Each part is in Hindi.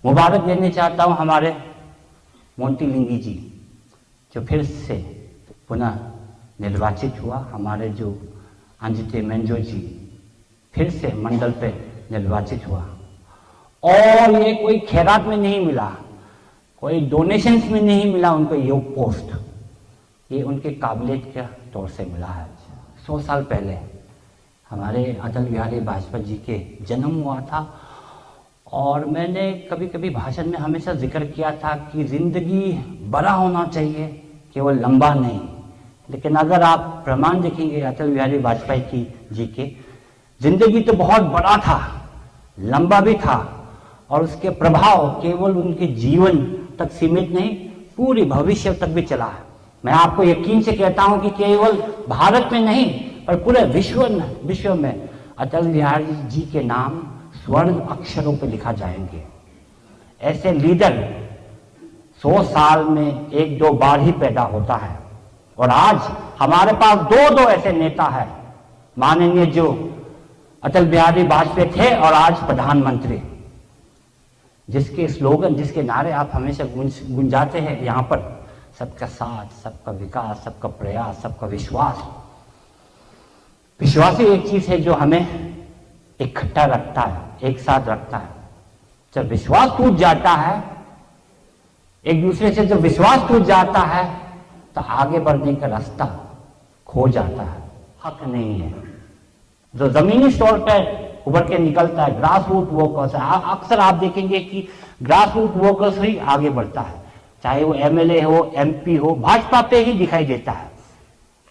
मुबारक देने चाहता हूं हमारे मोंटीलिंगी जी, जो फिर से पुनः निर्वाचित हुआ। हमारे जो अंजिते मेंजो जी फिर से मंडल पे निर्वाचित हुआ, और ये कोई खैरात में नहीं मिला, कोई डोनेशंस में नहीं मिला उनको ये पोस्ट, ये उनके काबिलियत के तौर से मिला है। 100 साल पहले हमारे अटल बिहारी वाजपेयी जी के जन्म हुआ था, और मैंने कभी कभी भाषण में हमेशा जिक्र किया था कि जिंदगी बड़ा होना चाहिए, केवल लंबा नहीं। लेकिन अगर आप प्रमाण देखेंगे अटल बिहारी वाजपेयी जी के, जिंदगी तो बहुत बड़ा था, लंबा भी था, और उसके प्रभाव केवल उनके जीवन तक सीमित नहीं, पूरी भविष्य तक भी चला है। मैं आपको यकीन से कहता हूं कि केवल भारत में नहीं पर पूरे विश्व में अटल बिहारी जी के नाम स्वर्ण अक्षरों पे लिखा जाएंगे। ऐसे लीडर 100 साल में 1-2 बार ही पैदा होता है, और आज हमारे पास दो ऐसे नेता हैं, माननीय जो अटल बिहारी वाजपेयी थे और आज प्रधानमंत्री, जिसके स्लोगन, जिसके नारे आप हमेशा गुंजाते हैं यहाँ पर, सबका साथ, सबका विकास, सबका प्रयास, सबका विश्वास। विश्वास ही एक चीज है जो हमें इकट्ठा रखता है, एक साथ रखता है। जब विश्वास टूट जाता है, एक दूसरे से जब विश्वास टूट जाता है, तो आगे बढ़ने का रास्ता खो जाता है। हक नहीं है जो जमीनी तौर पर उभर के निकलता है, ग्रास रूट वर्कर्स है। अक्सर आप देखेंगे कि ग्रास रूट वर्कर्स ही आगे बढ़ता है, चाहे वो एमएलए हो, एमपी हो, भाजपा पे ही दिखाई देता है।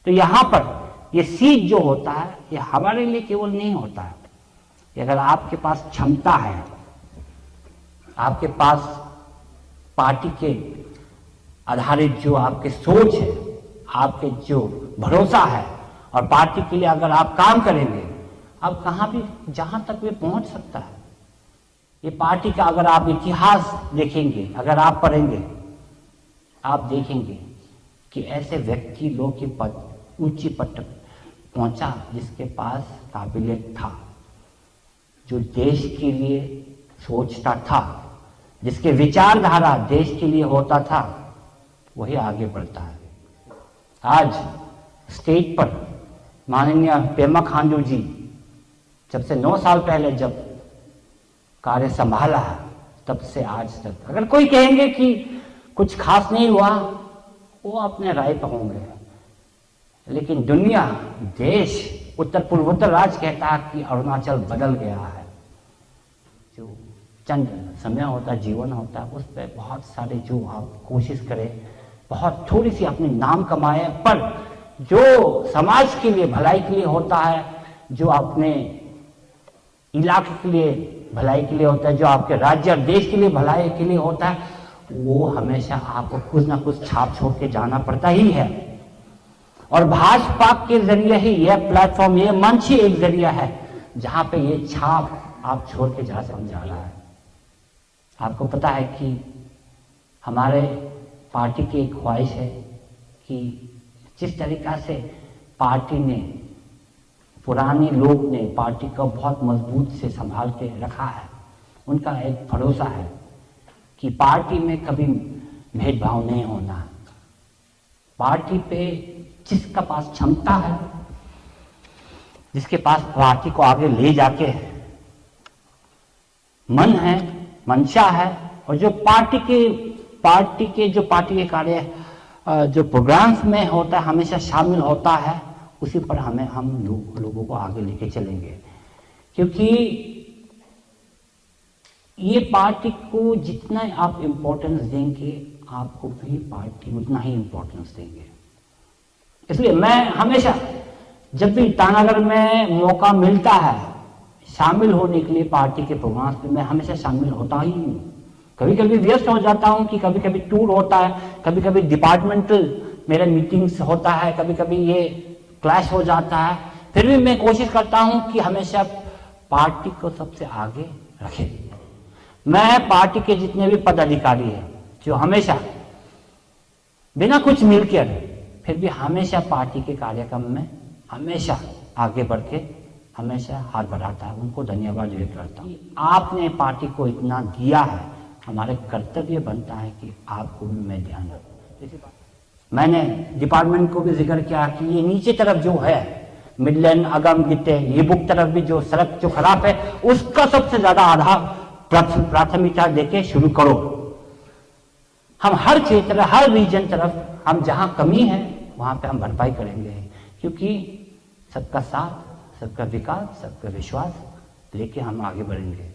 तो यहां पर ये सीट जो होता है, ये हमारे लिए केवल नहीं होता है। अगर आपके पास क्षमता है, आपके पास पार्टी के आधारित जो आपके सोच है, आपके जो भरोसा है, और पार्टी के लिए अगर आप काम करेंगे, आप कहां भी, जहां तक भी पहुंच सकता है। ये पार्टी का अगर आप इतिहास देखेंगे, अगर आप पढ़ेंगे, आप देखेंगे कि ऐसे व्यक्ति लोग के पद, ऊंची पद तक पहुंचा जिसके पास काबिलियत था, जो देश के लिए सोचता था, जिसके विचारधारा देश के लिए होता था, वही आगे बढ़ता है। आज स्टेज पर माननीय पेमा खांडू जी जब से 9 साल पहले जब कार्य संभाला, तब से आज तक अगर कोई कहेंगे कि कुछ खास नहीं हुआ, वो अपने राय पर होंगे। लेकिन दुनिया, देश, उत्तर पूर्वोत्तर राज्य कहता है कि अरुणाचल बदल गया है। जो चंद समय होता है, जीवन होता है, उस पर बहुत सारे जो आप कोशिश करें, बहुत थोड़ी सी अपने नाम कमाए, पर जो समाज के लिए, भलाई के लिए होता है, जो अपने इलाके के लिए भलाई के लिए होता है, जो आपके राज्य और देश के लिए भलाई के लिए होता है, वो हमेशा आपको कुछ ना कुछ छाप छोड़ के जाना पड़ता ही है। और भाजपा के जरिए ही यह प्लेटफॉर्म, यह मंच ही एक जरिया है जहां पे ये छाप आप छोड़ के जा रहा है। आपको पता है कि हमारे पार्टी की एक ख्वाहिश है कि जिस तरीका से पार्टी ने, पुराने लोग ने पार्टी को बहुत मजबूत से संभाल के रखा है, उनका एक भरोसा है कि पार्टी में कभी भेदभाव नहीं होना। पार्टी पे जिसका पास क्षमता है, जिसके पास पार्टी को आगे ले जाके मन है, मंशा है, और जो पार्टी के कार्य जो प्रोग्राम्स में होता है, हमेशा शामिल होता है, उसी पर हम लोगों को आगे लेके चलेंगे। क्योंकि ये पार्टी को जितना आप इम्पोर्टेंस देंगे, आपको भी पार्टी उतना ही इम्पोर्टेंस देंगे। इसलिए मैं हमेशा, जब भी ईटानगर में मौका मिलता है शामिल होने के लिए पार्टी के प्रोग्राम्स में, मैं हमेशा शामिल होता ही हूँ। कभी कभी व्यस्त हो जाता हूँ कि कभी कभी टूर होता है, कभी कभी डिपार्टमेंटल मेरे मीटिंग्स होता है, कभी कभी ये क्लैश हो जाता है, फिर भी मैं कोशिश करता हूँ कि हमेशा पार्टी को सबसे आगे रखें। मैं पार्टी के जितने भी पदाधिकारी हैं, जो हमेशा बिना कुछ मिलकर फिर भी हमेशा पार्टी के कार्यक्रम में हमेशा आगे बढ़ के हमेशा हाथ बढ़ाता है, उनको धन्यवाद व्यक्त करता हूँ। आपने पार्टी को इतना दिया है, हमारे कर्तव्य बनता है कि आपको उनमें ध्यान रखो। मैंने डिपार्टमेंट को भी जिक्र किया कि ये नीचे तरफ जो है मिडलैंड, अगम, गिट्टे, ये बुक तरफ भी जो सड़क जो खराब है उसका सबसे ज्यादा आधार प्राथमिकता देके शुरू करो। हम हर क्षेत्र, हर रीजन तरफ हम जहां कमी है वहां पे हम भरपाई करेंगे, क्योंकि सबका साथ, सबका विकास, सबका विश्वास लेके हम आगे बढ़ेंगे।